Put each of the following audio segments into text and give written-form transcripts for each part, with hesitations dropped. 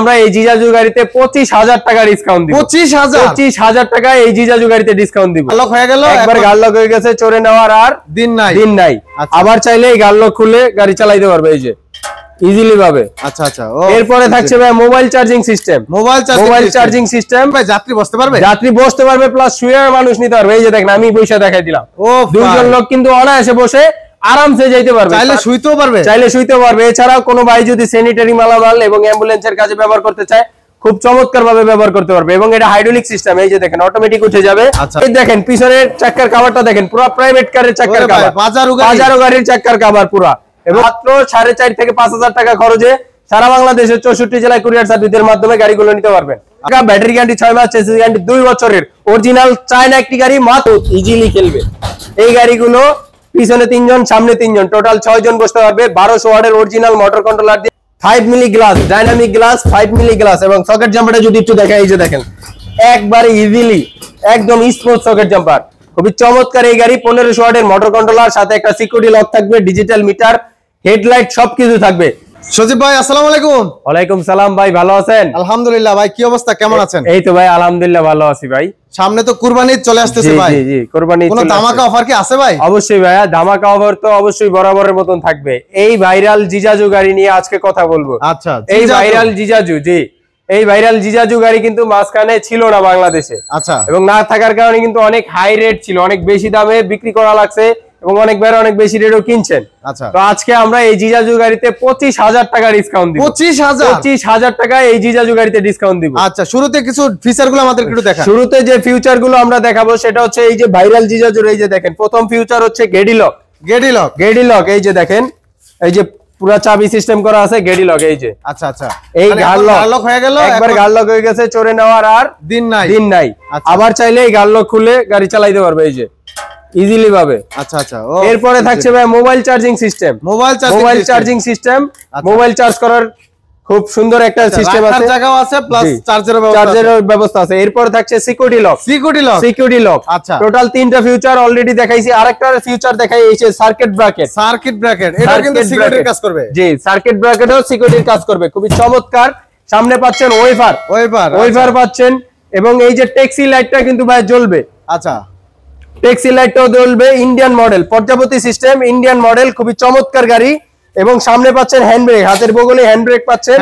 আমরা এই জিজাজু গাড়িতে 25,000 টাকা ডিসকাউন্ট দিব। 25,000 টাকা এই জিজাজু গাড়িতে ডিসকাউন্ট দিব। গাড়লক হয়ে গেল, একবার গাড়লক হয়ে গেছে, চড়ে নেওয়ার আর দিন নাই। আবার চাইলে এই গাড়লক খুলে গাড়ি চালাইতে পারবে এই যে ইজিলি ভাবে। আচ্ছা আচ্ছা। এরপরে থাকছে ভাই mobile charging system. Mobile charging system ভাই যাত্রী বসতে পারবে, প্লাস শুয়ে মানুষ নিতে পারবে। এই যে দেখেন আমি বসে দেখাই দিলাম, দুইজন লোক কিন্তু অনায়াসে বসে আরামসে যাইতে পারবে, চাইলে শুইতেও পারবে। এছাড়াও কোনো ভাই যদি স্যানিটারি মালামাল এবং অ্যাম্বুলেন্সের কাজে ব্যবহার করতে চায় খুব চমৎকার ভাবে ব্যবহার করতে পারবে। এবং এটা হাইড্রোলিক সিস্টেম, এই যে দেখেন অটোমেটিক উঠে যাবে। এই দেখেন পিছনের চাক্কার কভারটা দেখেন, পুরো প্রাইভেট কারের চাক্কার কভার, বাজারো গাড়ির চাক্কার কভার পুরো। এবং মাত্র 4.5 থেকে 5,000 টাকা খরচে সারা বাংলাদেশের 64 জেলায় কুরিয়ার সার্ভিসের মাধ্যমে গাড়িগুলো নিতে পারবেন। ব্যাটারি গ্যারান্টি 6 মাস, চেসিস গ্যারান্টি 2 বছরের। অরিজিনাল চায়না একটি গাড়ি, মাত্র ইজিলি খেলবে এই গাড়িগুলো। পিছনে 3 জন, সামনে 3 জন, টোটাল 6 জন বসতে পারবে। 1200 ওয়াটের অরিজিনাল মোটর কন্ট্রোলার দিয়ে 5 milli glass, dynamic glass 5 milli glass. এবং সকেট জাম্পারটা যদি একটু দেখাই, এই যে দেখেন একবারে ইজিলি একদম স্মুথ সকেট জাম্পার, খুবই চমৎকার এই গাড়ি। 1500 ওয়াটের মোটর কন্ট্রোলার, সাথে একটা সিকিউরিটি লক থাকবে, ডিজিটাল মিটার, হেডলাইট সবকিছু থাকবে। সজীব ভাই আসসালামু আলাইকুম। ওয়ালাইকুম সালাম ভাই, ভালো আছেন? আলহামদুলিল্লাহ। ভাই কি অবস্থা, কেমন আছেন? এই তো ভাই আলহামদুলিল্লাহ ভালো আছি ভাই। সামনে তো কুরবানি চলে আসতেছে ভাই। জি জি, কুরবানি কোনো ধামাকা অফার কি আছে ভাই? অবশ্যই ভাইয়া, ধামাকা অফার তো অবশ্যই বরাবরের মতন থাকবে। এই ভাইরাল জিজাজু গাড়ি নিয়ে আজকে কথা বলবো। আচ্ছা, এই ভাইরাল জিজাজু, জি এই ভাইরাল জিজাজু গাড়ি কিন্তু মাঝখানে ছিল না বাংলাদেশে। আচ্ছা। এবং না থাকার কারণে কিন্তু অনেক হাই রেট ছিল, অনেক বেশি দামে বিক্রি করা লাগছে এবং অনেক বেশি রেটও কিনছেন। আচ্ছা। তো আজকে আমরা এই জিজাজু গাড়িতে 25,000 টাকা ডিসকাউন্ট দিব। 25,000 টাকা এই জিজাজু গাড়িতে ডিসকাউন্ট দিব। আচ্ছা, শুরুতে কিছু ফিচার গুলো আমাদের একটু দেখান। শুরুতে যে ফিউচার গুলো আমরা দেখাবো সেটা হচ্ছে এই যে ভাইরাল জিজাজুর, এই যে দেখেন প্রথম ফিউচার হচ্ছে গেডি লক। এই যে দেখেন, এই যে পুরো চাবি সিস্টেম করা আছে, গেডি লক এই যে। আচ্ছা আচ্ছা। এই গাড়লক হয়ে গেল, একবার গাড়লক হয়ে গেছে, চড়ে নেওয়ার আর দিন নাই। আবার চাইলে এই গাড়লক খুলে গাড়ি চালাইতে পারবে এই যে ইজিলি ভাবে। আচ্ছা আচ্ছা। এরপরে থাকছে ভাই mobile charging system. Mobile charge করার খুব সুন্দর একটা সিস্টেম আছে, জায়গাও আছে, প্লাস চার্জারের ব্যবস্থা আছে। এরপরে থাকছে সিকিউরিটি লক। আচ্ছা, টোটাল 3টা ফিউচার অলরেডি দেখাইছি। আরেকটা ফিউচার দেখাই, এই যে সার্কিট ব্রেকার। এটা কিন্তু সিকিউরিটির কাজ করবে। জি, সার্কিট ব্রেকারও সিকিউরিটির কাজ করবে, খুবই চমৎকার। সামনে পাচ্ছেন ওয়েফার পাচ্ছেন, এবং এই যে ট্যাক্সি লাইটটা কিন্তু ভাই জ্বলবে। আচ্ছা, ট্যাক্সি লাইটটাও জ্বলবে। ইন্ডিয়ান মডেল, পর্যাপতি সিস্টেম, ইন্ডিয়ান মডেল, খুবই চমৎকার গাড়ি। এবং সামনে পাচ্ছেন হ্যান্ড ব্রেক, হাতের বগলে হ্যান্ড ব্রেক পাচ্ছেন,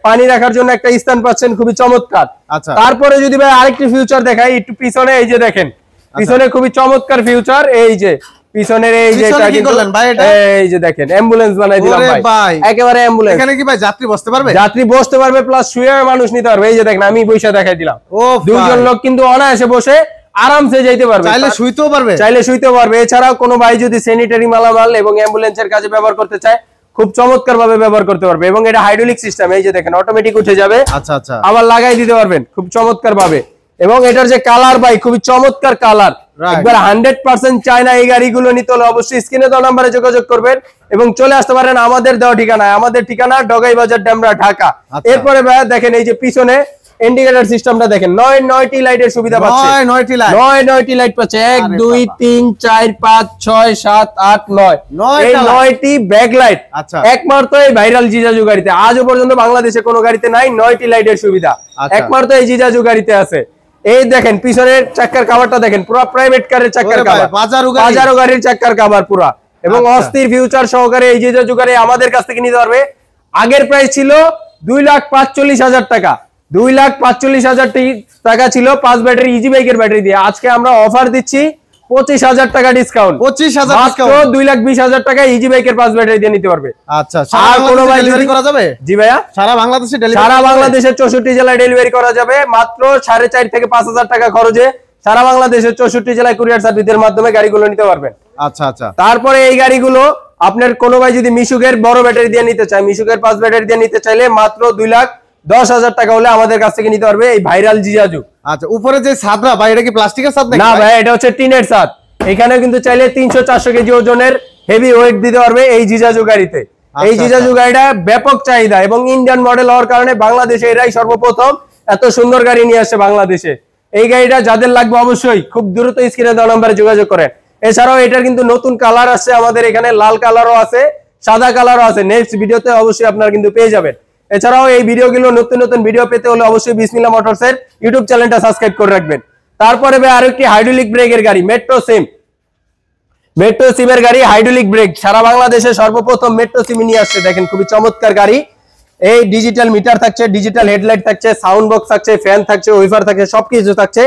পানি রাখার জন্য একটা স্থান পাচ্ছেন, খুবই চমৎকার। আচ্ছা, তারপরে যদি ভাই আরেকটি ফিউচার দেখাই একটু পিছনে, এই যে দেখেন পিছনে খুবই চমৎকার ফিউচার। এই যে পিছনের এই যে এই যে দেখেন অ্যাম্বুলেন্স বানাই দিলাম ভাই, একেবারে অ্যাম্বুলেন্স। এখানে কি ভাই যাত্রী বসতে পারবে, প্লাস শুয়ে মানুষ নিতে পারবে। এই যে দেখেন আমি বসে দেখাই দিলাম, দুইজন লোক কিন্তু অনায়াসে বসে আরামসে যাইতে পারবে, চাইলে শুইতেও পারবে। এছাড়াও কোনো ভাই যদি স্যানিটারি মালামাল এবং অ্যাম্বুলেন্সের কাজে ব্যবহার করতে চায় খুব চমৎকার ভাবে ব্যবহার করতে পারবে। এবং এটা হাইড্রোলিক সিস্টেম, এই যে দেখেন অটোমেটিক উঠে যাবে। আচ্ছা আচ্ছা, আবার লাগাই দিতে পারবেন খুব চমৎকার ভাবে। এবং এটার যে কালার ভাই, খুবই চমৎকার কালার, একবার 100% চায়না। এই গাড়িগুলো নিতে হলে অবশ্যই স্ক্রিনে দেওয়া নম্বরে যোগাযোগ করবেন এবং চলে আসতে পারেন আমাদের দেওয়া ঠিকানায়। আমাদের ঠিকানা ডগাই বাজার, ডেমরা, ঢাকা। এরপরে ভাই দেখেন এই যে পিছনে ইন্ডিকেটর সিস্টেমটা দেখেন, 9টি লাইটের সুবিধা পাচ্ছে। 9টি লাইট পাচ্ছে, 1 2 3 4 5 6 7 8 9 এই 9টি ব্যাক লাইট। আচ্ছা, একমাত্র এই ভাইরাল জিজাজু গাড়িতে, আজও পর্যন্ত বাংলাদেশে কোনো গাড়িতে নাই 9টি লাইটের সুবিধা, একমাত্র এই জিজাজু গাড়িতে আছে। এই দেখেন পিছনের চাক্কার কভারটা দেখেন, পুরো প্রাইভেট কারের চাক্কার কভার, বাজারো গাড়ির চাক্কার কভার পুরো। এবং অস্থির ফিউচার সহকারে এই জিজাজু গাড়ি আমাদের কাছ থেকে নিতে পারবে। আগের প্রাইস ছিল 2,45,000 টাকা, 2,45,000 টাকা ছিল 5 ব্যাটারি ইজি বাইকের ব্যাটারি দিয়ে। আজকে আমরা অফার দিচ্ছি 25,000 টাকা ডিসকাউন্ট, 2,20,000 টাকা ইজি বাইকের 5 ব্যাটারি দিয়ে নিতে পারবে। আচ্ছা, আর কোনো ভাই ডেলিভারি করা যাবে? জি ভাইয়া, সারা বাংলাদেশে 64 জেলায় ডেলিভারি করা যাবে। মাত্র 4.5 থেকে 5,000 টাকা খরচে সারা বাংলাদেশের 64 জেলায় কুরিয়ার সার্ভিসের মাধ্যমে গাড়িগুলো নিতে পারবেন। আচ্ছা আচ্ছা। তারপরে এই গাড়িগুলো আপনার কোনো ভাই যদি মিশুকের বড় ব্যাটারি দিয়ে নিতে চায়, মিশুকের 5 ব্যাটারি দিয়ে নিতে চাইলে মাত্র 2,10,000 টাকা হলে আমাদের কাছ থেকে নিতে পারবে এই ভাইরাল জিজাজু। আচ্ছা, উপরে যে ছাদরা ভাই, এটা কি প্লাস্টিকের ছাদ নাকি? না ভাই, এটা হচ্ছে টিনের ছাদ। এখানে কিন্তু চাইলে 300-400 কেজি ওজনের হেভি ওয়েট দিতে পারবে এই জিজাজু গাড়িতে। এই জিজাজু গাড়িটা ব্যাপক চাহিদা এবং ইন্ডিয়ান মডেল হওয়ার কারণে বাংলাদেশে এরাই সর্বপ্রথম এত সুন্দর গাড়ি নিয়ে আসছে বাংলাদেশে। এই গাড়িটা যাদের লাগবে অবশ্যই খুব দ্রুত স্ক্রিনে দেওয়া নম্বরে যোগাযোগ করেন। এছাড়াও এটার কিন্তু নতুন কালার আসছে আমাদের এখানে, লাল কালারও আছে, সাদা কালারও আছে। নেক্সট ভিডিওতে অবশ্যই আপনারা কিন্তু পেয়ে যাবেন। এছাড়াও এই ভিডিওগুলো নতুন নতুন ভিডিও পেতে হলে অবশ্যই বিসমিল্লাহ মোটরসের ইউটিউব চ্যানেলটা সাবস্ক্রাইব করে রাখবেন। তারপরে ভাই আরেকটি হাইড্রোলিক ব্রেকের গাড়ি মেট্রো সিমের গাড়ি হাইড্রোলিক ব্রেক, সারা বাংলাদেশে সর্বপ্রথম মেট্রো সিম নিয়ে আসছে। দেখেন খুবই চমৎকার গাড়ি। এই ডিজিটাল মিটার থাকছে, ডিজিটাল হেডলাইট থাকছে, সাউন্ড বক্স থাকছে, ফ্যান থাকছে, ওয়াইফার থাকছে, সবকিছু থাকছে।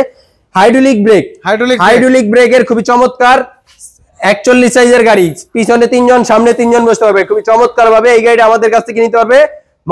হাইড্রোলিক ব্রেকের খুবই চমৎকার 41 সাইজের গাড়ি, পিছনে 3 জন সামনে 3 জন বসতে পারবে খুবই চমৎকার ভাবে। এই গাড়িটা আমাদের কাছ থেকে নিতে পারবে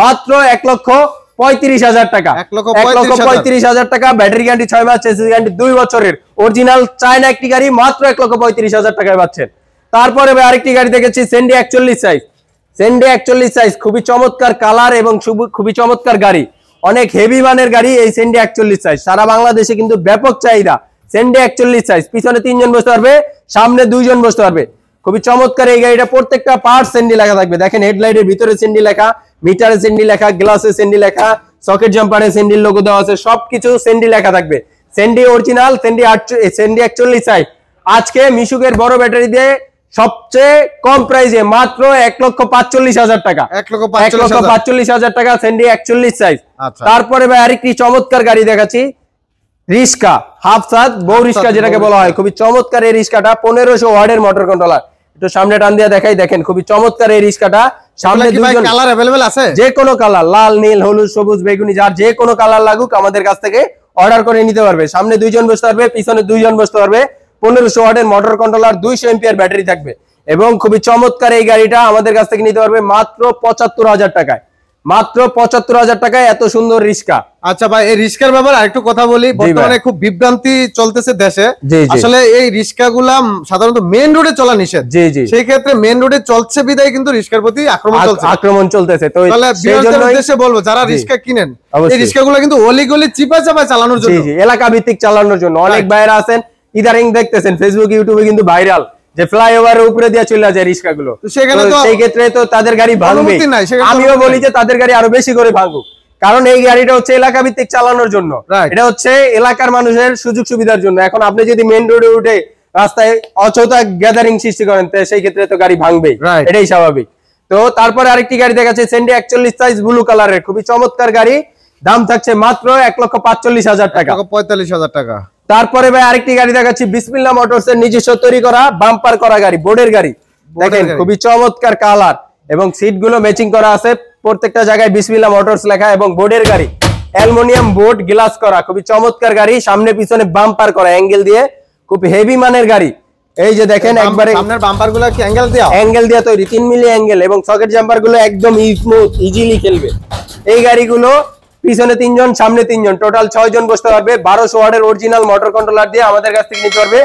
মাত্র 1,35,000 টাকা। 1,35,000 টাকা, ব্যাটারি গ্যারান্টি 6 মাস, চেসিস গ্যারান্টি 2 বছরের, অরিজিনাল চায়না একটি গাড়ি মাত্র 1,35,000 টাকায় পাচ্ছেন। তারপরে ভাই আরেকটি গাড়ি দেখেছি সেন্ডি 41 সাইজ, খুবই চমৎকার কালার এবং খুবই চমৎকার গাড়ি, অনেক হেভি মানের গাড়ি। এই সেন্ডি 41 সাইজ সারা বাংলাদেশে কিন্তু ব্যাপক চাহিদা। সেন্ডি 41 সাইজ, পিছনে 3 জন বসতে পারবে, সামনে 2 জন বসতে পারবে, খুবই চমৎকার এই গাড়িটা। প্রত্যেকটা পার্ট সেন্ডি লেখা থাকবে। দেখেন হেডলাইটের ভিতরে সেন্ডি লেখা, মিটারে সেন্ডি লেখা, গ্লাসে সেন্ডি লেখা, সকেট জাম্পারে সেন্ডির লোগো দেওয়া আছে, সবকিছু সেন্ডি লেখা থাকবে। সেন্ডি অরিজিনাল, সেন্ডি 41 সাইজ আজকে মিশুকের বড় ব্যাটারি দিয়ে সবচেয়ে কম প্রাইসে মাত্র 1,45,000 টাকা। 1,45,000 টাকা সেন্ডি 41 সাইজ। তারপরে ভাই আরেকটি চমৎকার গাড়ি দেখাচ্ছি, রিস্কা হাফ সাত বউ রিস্কা যেটাকে বলা হয়, খুবই চমৎকার এই রিস্কাটা। 1500 ওয়াটের মোটর কন্ট্রোলার, একটু সামনে টান দিয়ে দেখাই। দেখেন খুবই চমৎকার এই রিস্কাটা। সামনে কালার अवेलेबल আছে, যে কোনো কালার, লাল, নীল, হলুদ, সবুজ, বেগুনি, যার যে কোনো কালার লাগুক আমাদের কাছ থেকে অর্ডার করে নিতে পারবে। সামনে 2 জন বসতে পারবে, পিছনে 2 জন বসতে পারবে। 1500 ওয়াটের মোটর কন্ট্রোলার, 200 এম্পিয়ার ব্যাটারি থাকবে এবং খুবই চমৎকার এই গাড়িটা আমাদের কাছ থেকে নিতে পারবে মাত্র 75,000 টাকায়। মাত্র 75,000 টাকায় এত সুন্দর রিস্কা। আচ্ছা ভাই, এই রিস্কার ব্যাপারে আরেকটু কথা বলি। বর্তমানে খুব বিভ্রান্তি চলতেছে দেশে। আসলে এই রিস্কাগুলা সাধারণত মেইন রোডে চলা নিষেধ। সেই ক্ষেত্রে মেইন রোডে চলছে বিধায় কিন্তু রিস্কার প্রতি আক্রমণ চলতেছে। তো সেই জন্য উদ্দেশ্যে বলবো, যারা রিস্কা কিনেন, এই রিস্কাগুলো কিন্তু অলি গলি চিপা চাপায় চালানোর জন্য, এলাকা ভিত্তিক চালানোর জন্য। অনেক ভাইরা আছেন ইদারিং দেখতেছেন ফেসবুক ইউটিউবে কিন্তু ভাইরাল যে ফ্লাইওভারের উপরে দিয়ে চলে যায় রিস্কাগুলো, সেখানে তো সেই ক্ষেত্রে তো তাদের গাড়ি ভাঙবে। আমিও বলি যে তাদের গাড়ি আরো বেশি করে ভাঙুক, কারণ এই গাড়িটা হচ্ছে এলাকা ভিত্তিক চালানোর জন্য, এটা হচ্ছে এলাকার মানুষের সুযোগ সুবিধার জন্য। এখন আপনি যদি মেইন রোডে উঠে রাস্তায় অযথা গ্যাদারিং সৃষ্টি করেন, সেই ক্ষেত্রে তো গাড়ি ভাঙবে, এটাই স্বাভাবিক। তো তারপরে আরেকটি গাড়ি দেখাচ্ছে সেন্ডি 41 সাইজ ব্লু কালারের, খুবই চমৎকার গাড়ি, দাম থাকছে মাত্র 1,45,000 টাকা। 1,45,000 টাকা। তারপরে ভাই আরেকটি গাড়ি দেখাচ্ছি বিসমিল্লাহ মোটরস এর নিজস্ব তৈরি করা বাম্পার করা গাড়ি, বোর্ডের গাড়ি। দেখেন খুবই চমৎকার কালার এবং সিট গুলো ম্যাচিং করা আছে, প্রত্যেকটা জায়গায় বিসমিল্লাহ মোটরস লেখা এবং বোর্ডের গাড়ি, অ্যালুমিনিয়াম বোর্ড গ্লাস করা, খুবই চমৎকার গাড়ি, সামনে পিছনে বাম্পার করা অ্যাঙ্গেল দিয়ে, খুব হেভি মানের গাড়ি। এই যে দেখেন একবারে সামনের বাম্পার গুলো কি অ্যাঙ্গেল দিয়ে তৈরি, 3 মিলি অ্যাঙ্গেল, এবং সকেট জাম্পার গুলো একদম স্মুথ ইজিলি খেলবে। এই গাড়িগুলো পিছনে 3 জন সামনে 3 জন, টোটাল 6 জন বসতে পারবে। 1200 ওয়াটের অরিজিনাল মোটর কন্ট্রোলার দিয়ে আমাদের কাছ থেকে নিতে পারবে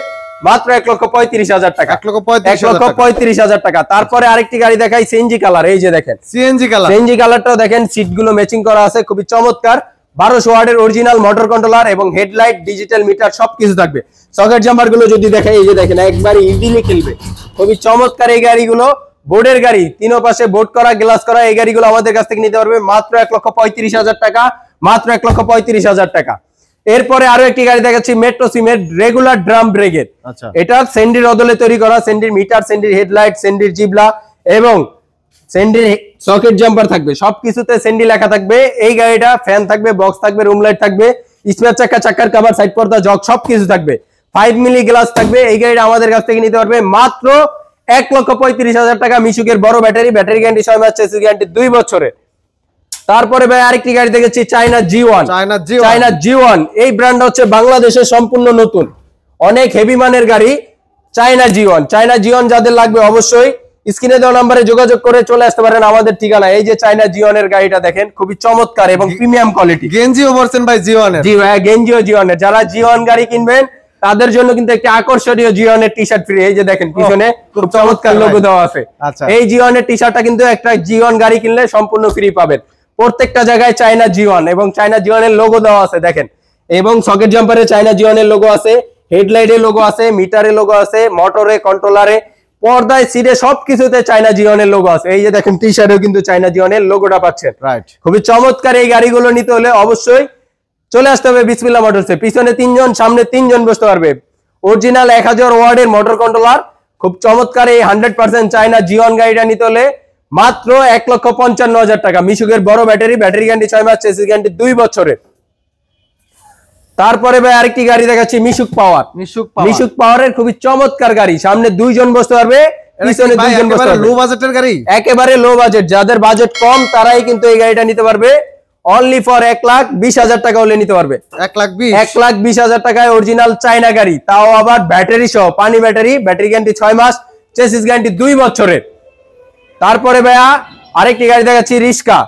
মাত্র 1,35,000 টাকা। 1,35,000 টাকা। তারপরে আরেকটি গাড়ি দেখাই সিএনজি কালার, এই যে দেখেন সিএনজি কালারটাও দেখেন, সিট গুলো ম্যাচিং করা আছে, খুবই চমৎকার। 1200 ওয়াটের অরিজিনাল মোটর কন্ট্রোলার এবং হেডলাইট, ডিজিটাল মিটার সবকিছু থাকবে। সকেট জাম্পার গুলো যদি দেখাই, এই যে দেখেন একবার ইজিলি খেলবে, খুবই চমৎকার এই গাড়িগুলো। বোর্ডের গাড়ি, তিনো পাশে বোর্ড করা গ্লাস করা, এই গাড়িগুলো আমাদের কাছ থেকে নিতে পারবে মাত্র 1,35,000 টাকা। মাত্র 1,35,000 টাকা। এরপরে আরো একটি গাড়ি দেখাচ্ছি মেট্রো সিমের রেগুলার ড্রাম ব্রেকের, এটা সেন্ডির অদলে তৈরি করা, সেন্ডির মিটার, সেন্ডির হেডলাইট, সেন্ডির জিবলা এবং সেন্ডির সকেট জাম্পার থাকবে, সবকিছুতে সেন্ডি লেখা থাকবে। এই গাড়িটা ফ্যান থাকবে, বক্স থাকবে, রুম লাইট থাকবে, স্পেয়ার চাকা, চাকার কভার, সাইড পর্দা, জগ সবকিছু থাকবে, 5 মিলি গ্লাস থাকবে। এই গাড়িটা আমাদের কাছ থেকে নিতে পারবে মাত্র 1,35,000 টাকা। মিশুকের বড় ব্যাটারি, ব্যাটারি গ্যারান্টি 6 মাস, চেসিস গ্যারান্টি 2 বছরের। তারপরে ভাই আরেকটি গাড়ি দেখেছি চায়না G1। এই ব্র্যান্ড হচ্ছে বাংলাদেশে সম্পূর্ণ নতুন, অনেক হেভি মানের গাড়ি চায়না G1 যাদের লাগবে অবশ্যই স্ক্রিনে দেওয়া নম্বরে যোগাযোগ করে চলে আসতে পারেন আমাদের ঠিকানা। এই যে চায়না G1 এর গাড়িটা দেখেন, খুবই চমৎকার এবং প্রিমিয়াম কোয়ালিটি। গেঞ্জিও বলছেন ভাই G1 এর? জি ভাই, গেঞ্জিও G1 এর। যারা G1 গাড়ি কিনবেন তাদের জন্য কিন্তু একটি আকর্ষণীয় G1 এর টি-শার্ট ফ্রি। এই যে দেখেন পিছনে খুব চমৎকার লোগো দেওয়া আছে। এই G1 এর টি-শার্টটা কিন্তু একটা G1 গাড়ি কিনলে সম্পূর্ণ ফ্রি পাবেন। প্রত্যেকটা জায়গায় চায়না G1 এবং চায়না G1 এর লোগো দেওয়া আছে দেখেন, এবং সকেট জাম্পারে চায়না G1 এর লোগো আছে, হেডলাইটে লোগো আছে, মিটারে লোগো আছে, মোটরে, কন্ট্রোলারে, পর্দায়, সিটে সবকিছুতে চায়না G1 এর লোগো আছে। এই যে দেখেন টি-শার্টেও কিন্তু চায়না G1 এর লোগোটা পাচ্ছেন। খুবই চমৎকার এই গাড়িগুলো নিতে হলে অবশ্যই চলে আসতে হবে বিসমিল্লাহ মোটরসে। পিছনে 3 জন সামনে 3 জন বসতে পারবে। অরিজিনাল 1000 ওয়াটের মোটর কন্ট্রোলার, খুব চমৎকার এই 100% চায়না G1 গাড়িটা নিতে হলে মাত্র 1,55,000 টাকা। মিশুকের বড় ব্যাটারি গ্যারান্টি 6 মাস, চেসিস গ্যারান্টি 2 বছরের। তারপরে ভাই আরেকটি গাড়ি দেখাচ্ছি, মিশুক পাওয়ারের খুবই চমৎকার গাড়ি। সামনে 2 জন বসতে পারবে, পিছনে 2 জন বসতে পারবে। লো বাজেটের গাড়ি, একেবারে লো বাজেট। যাদের বাজেট কম তারাই কিন্তু এই গাড়িটা নিতে পারবে। অনলি ফর 1,20,000 টাকা হলে নিতে পারবে। 1,20,000 টাকায় অরিজিনাল চায়না গাড়ি, তাও আবার ব্যাটারি সহ, পানি ব্যাটারি গ্যারান্টি 6 মাস, চেসিস গ্যারান্টি 2 বছরের। তারপরে ভাইয়া আরেকটি গাড়ি দেখাচ্ছি, রিস্কা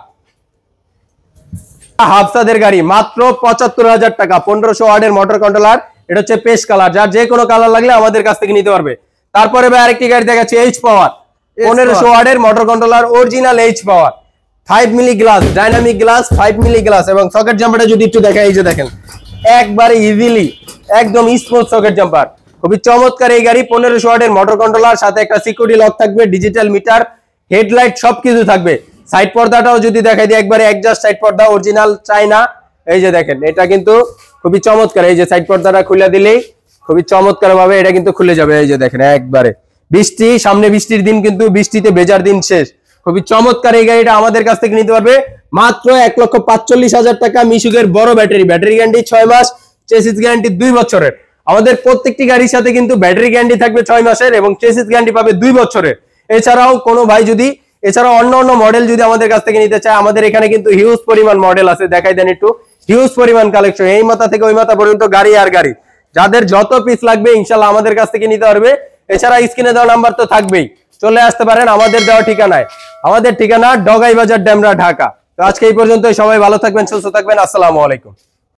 হাফসাদের গাড়ি, মাত্র 75,000 টাকা। 1500 ওয়াটের মোটর কন্ট্রোলার, এটা হচ্ছে পেস্ট কালার, যার যে কোনো কালার লাগলে আমাদের কাছ থেকে নিতে পারবে। তারপরে ভাই আরেকটি গাড়ি দেখাচ্ছি, এইচ পাওয়ার, 1500 ওয়াটের motor controller, original H power, 5 milli glass, dynamic glass, 5 milli glass. এবং সকেট জাম্পারটা যদি একটু দেখাই, এই যে দেখেন একবারে ইজিলি একদম স্মুথ সকেট জাম্পার, খুবই চমৎকার এই গাড়ি। 1500 ওয়াটের মোটর কন্ট্রোলার, সাথে একটা সিকিউরিটি লক থাকবে, ডিজিটাল মিটার, হেডলাইট সবকিছু থাকবে। সাইড পর্দাটাও যদি দেখাই দিই, একবারে অ্যাডজাস্ট সাইড পর্দা, অরিজিনাল চায়না। এই যে দেখেন, এটা কিন্তু খুবই চমৎকার। এই যে সাইড পর্দাটা খুলে দিলেই খুবই চমৎকার ভাবে এটা কিন্তু খুলে যাবে। এই যে দেখেন একবারে বৃষ্টি, সামনে বৃষ্টির দিন, কিন্তু বৃষ্টিতে ভেজার দিন শেষ। খুবই চমৎকার এই গাড়িটা আমাদের কাছ থেকে নিতে পারবে মাত্র 1,45,000 টাকা। মিশুকের বড় ব্যাটারি গ্যারান্টি 6 মাস, চেসিস গ্যারান্টি 2 বছরের। আমাদের প্রত্যেকটি গাড়ির সাথে কিন্তু ব্যাটারি গ্যারান্টি থাকবে 6 মাসের এবং চেসিস গ্যারান্টি পাবে 2 বছরের। এছাড়াও কোনো ভাই যদি অন্য মডেল যদি আমাদের কাছ থেকে নিতে চায়, আমাদের এখানে কিন্তু হিউজ পরিমাণ মডেল আছে, দেখাই দেন একটু। হিউজ পরিমাণ কালেকশন, এই মাথা থেকে ওই মাথা পর্যন্ত গাড়ি আর গাড়ি। যাদের যত পিস লাগবে ইনশাল্লাহ আমাদের কাছ থেকে নিতে পারবে। এছাড়া স্ক্রিনে দেওয়া নাম্বার তো থাকবেই, চলে আসতে পারেন আমাদের দেওয়া ঠিকানায়। আমাদের ঠিকানা ডগাই বাজার, ডেমরা, ঢাকা। তো আজকে এই পর্যন্ত, সবাই ভালো থাকবেন, সুস্থ থাকবেন। আসসালামু আলাইকুম।